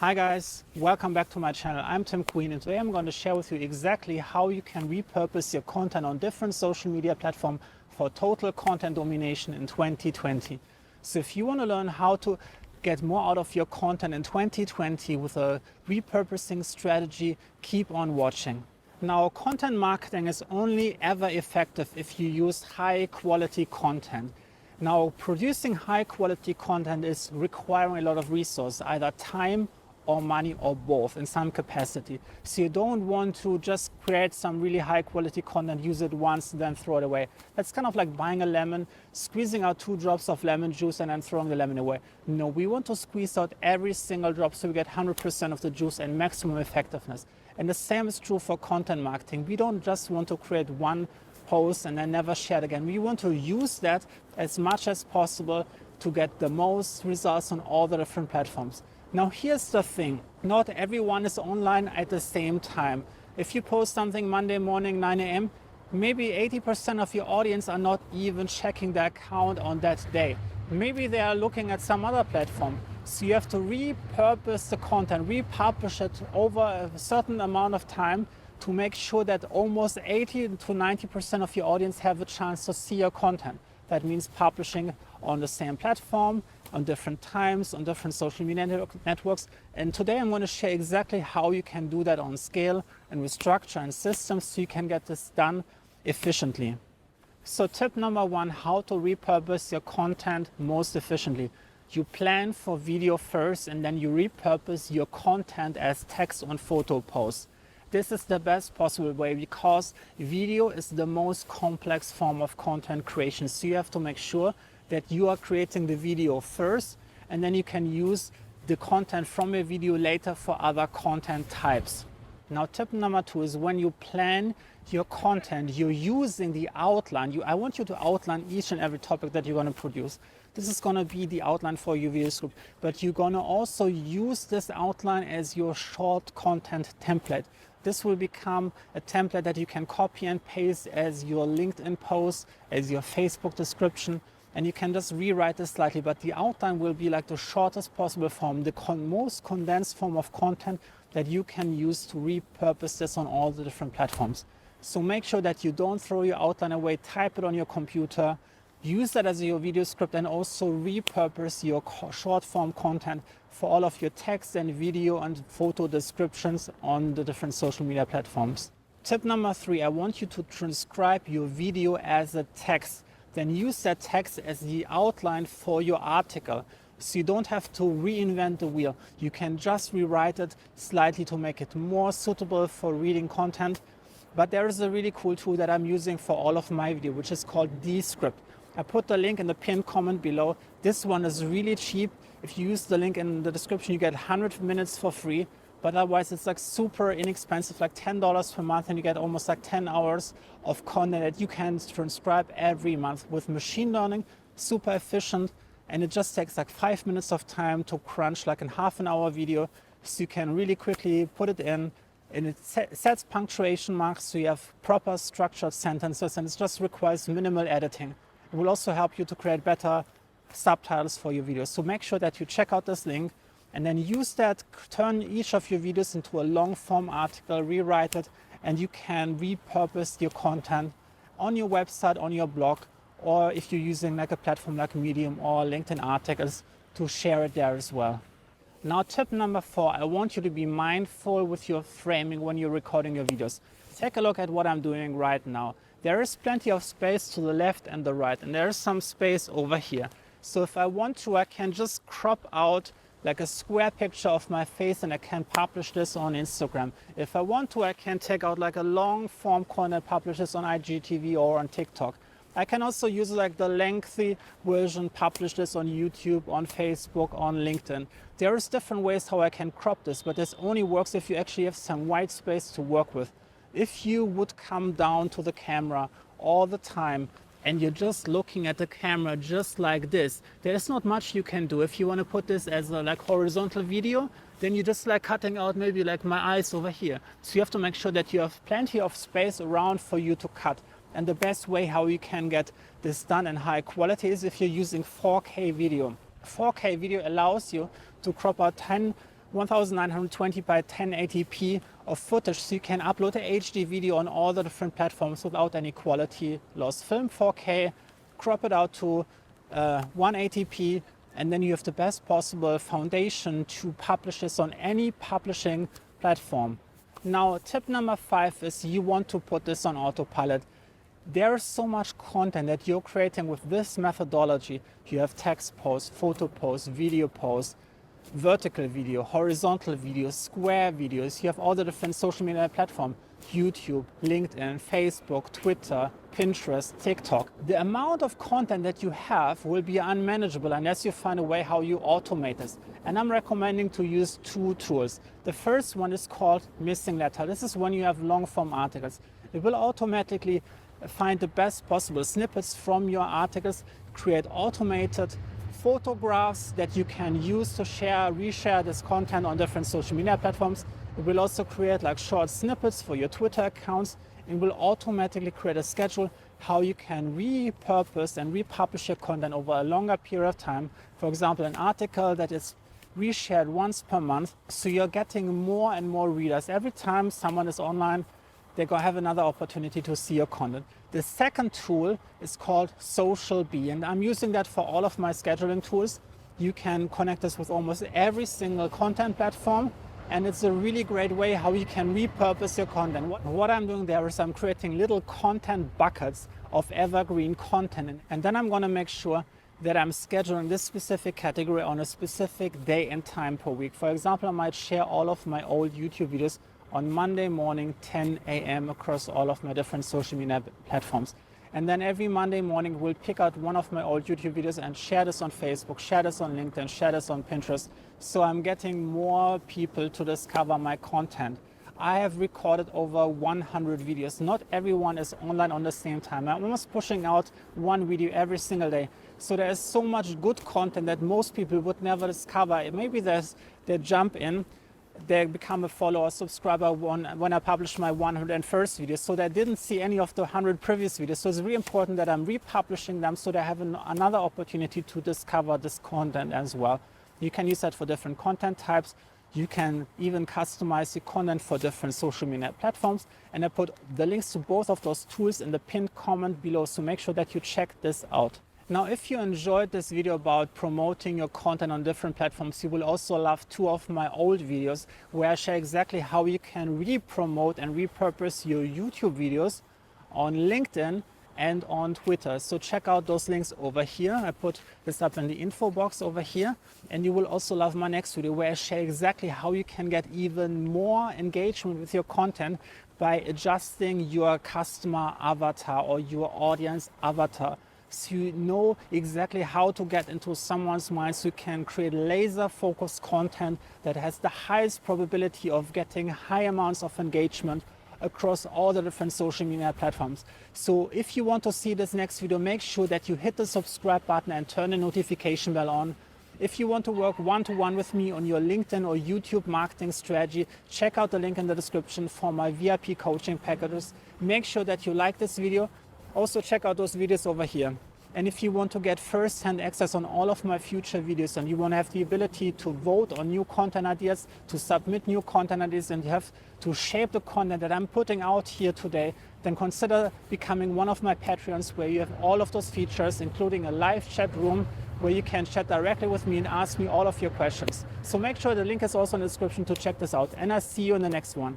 Hi guys, welcome back to my channel. I'm Tim Queen and today I'm going to share with you exactly how you can repurpose your content on different social media platforms for total content domination in 2020. So if you want to learn how to get more out of your content in 2020 with a repurposing strategy, keep on watching. Now, content marketing is only ever effective if you use high quality content. Now, producing high quality content is requiring a lot of resource, either time or money or both in some capacity. So you don't want to just create some really high quality content, use it once, then throw it away. That's kind of like buying a lemon, squeezing out 2 drops of lemon juice and then throwing the lemon away. No, we want to squeeze out every single drop so we get 100% of the juice and maximum effectiveness. And the same is true for content marketing. We don't just want to create one post and then never share it again. We want to use that as much as possible to get the most results on all the different platforms. Now here's the thing, not everyone is online at the same time. If you post something Monday morning 9 a.m., maybe 80% of your audience are not even checking the account on that day. Maybe they are looking at some other platform. So you have to repurpose the content, republish it over a certain amount of time to make sure that almost 80 to 90% of your audience have a chance to see your content. That means publishing on the same platform, on different times, on different social media networks. And today I'm going to share exactly how you can do that on scale and with structure and systems so you can get this done efficiently. So tip number 1, how to repurpose your content most efficiently. You plan for video first and then you repurpose your content as text on photo posts. This is the best possible way because video is the most complex form of content creation. So you have to make sure that you are creating the video first and then you can use the content from your video later for other content types. Now tip number 2 is when you plan your content, you're using the outline. I want you to outline each and every topic that you're going to produce. This is going to be the outline for your video script, but you're going to also use this outline as your short content template. This will become a template that you can copy and paste as your LinkedIn post, as your Facebook description, and you can just rewrite this slightly, but the outline will be like the shortest possible form, the most condensed form of content that you can use to repurpose this on all the different platforms. So make sure that you don't throw your outline away, type it on your computer, use that as your video script, and also repurpose your short form content for all of your text and video and photo descriptions on the different social media platforms. Tip number 3, I want you to transcribe your video as a text. Then use that text as the outline for your article. So you don't have to reinvent the wheel. You can just rewrite it slightly to make it more suitable for reading content. But there is a really cool tool that I'm using for all of my video, which is called Descript. I put the link in the pinned comment below. This one is really cheap. If you use the link in the description, you get 100 minutes for free. But otherwise, it's like super inexpensive, like $10 per month, and you get almost like 10 hours of content that you can transcribe every month with machine learning, super efficient. And it just takes like 5 minutes of time to crunch like a half an hour video. So you can really quickly put it in. And it sets punctuation marks so you have proper structured sentences, and it just requires minimal editing. It will also help you to create better subtitles for your videos. So make sure that you check out this link and then use that, turn each of your videos into a long form article, rewrite it, and you can repurpose your content on your website, on your blog, or if you're using like a platform like Medium or LinkedIn articles, to share it there as well. Now tip number 4, I want you to be mindful with your framing when you're recording your videos. Take a look at what I'm doing right now. There is plenty of space to the left and the right, and there is some space over here. So if I want to, I can just crop out like a square picture of my face and I can publish this on Instagram. If I want to, I can take out like a long form content, publish this on IGTV or on TikTok. I can also use like the lengthy version, publish this on YouTube, on Facebook, on LinkedIn. There is different ways how I can crop this, but this only works if you actually have some white space to work with. If you would come down to the camera all the time and you're just looking at the camera just like this, there's not much you can do. If you want to put this as a like horizontal video, then you're just like cutting out maybe like my eyes over here. So you have to make sure that you have plenty of space around for you to cut. And the best way how you can get this done in high quality is if you're using 4K video. 4K video allows you to crop out 10 1920 by 1080p of footage, so you can upload a HD video on all the different platforms without any quality loss. Film 4K, crop it out to 180p, and then you have the best possible foundation to publish this on any publishing platform. Now, tip number 5 is you want to put this on autopilot. There is so much content that you're creating with this methodology. You have text posts, photo posts, video posts, vertical video, horizontal videos, square videos. You have all the different social media platforms: YouTube, LinkedIn, Facebook, Twitter, Pinterest, TikTok. The amount of content that you have will be unmanageable unless you find a way how you automate this. And I'm recommending to use 2 tools. The first one is called Missing Letter. This is when you have long form articles. It will automatically find the best possible snippets from your articles, create automated photographs that you can use to share, reshare this content on different social media platforms. It will also create like short snippets for your Twitter accounts. It will automatically create a schedule how you can repurpose and republish your content over a longer period of time. For example, an article that is reshared once per month, so you're getting more and more readers. Every time someone is online, they're going to have another opportunity to see your content. The second tool is called Social Bee, and I'm using that for all of my scheduling tools. You can connect this with almost every single content platform, and it's a really great way how you can repurpose your content. What I'm doing there is I'm creating little content buckets of evergreen content, and then I'm going to make sure that I'm scheduling this specific category on a specific day and time per week. For example, I might share all of my old YouTube videos on Monday morning, 10 a.m. across all of my different social media platforms. And then every Monday morning, we'll pick out one of my old YouTube videos and share this on Facebook, share this on LinkedIn, share this on Pinterest. So I'm getting more people to discover my content. I have recorded over 100 videos. Not everyone is online on the same time. I'm almost pushing out one video every single day. So there is so much good content that most people would never discover. Maybe they jump in, they become a follower, subscriber when I publish my 101st video. So they didn't see any of the 100 previous videos. So it's really important that I'm republishing them so they have another opportunity to discover this content as well. You can use that for different content types. You can even customize the content for different social media platforms. And I put the links to both of those tools in the pinned comment below. So make sure that you check this out. Now, if you enjoyed this video about promoting your content on different platforms, you will also love 2 of my old videos where I share exactly how you can re-promote and repurpose your YouTube videos on LinkedIn and on Twitter. So check out those links over here. I put this up in the info box over here. And you will also love my next video where I share exactly how you can get even more engagement with your content by adjusting your customer avatar or your audience avatar. So you know exactly how to get into someone's mind, so you can create laser focused content that has the highest probability of getting high amounts of engagement across all the different social media platforms. So if you want to see this next video, make sure that you hit the subscribe button and turn the notification bell on. If you want to work one-to-one with me on your LinkedIn or YouTube marketing strategy, check out the link in the description for my VIP coaching packages. Make sure that you like this video. Also check out those videos over here. And if you want to get first-hand access on all of my future videos and you want to have the ability to vote on new content ideas, to submit new content ideas, and you have to shape the content that I'm putting out here today, then consider becoming one of my Patreons where you have all of those features, including a live chat room where you can chat directly with me and ask me all of your questions. So make sure the link is also in the description to check this out. And I'll see you in the next one.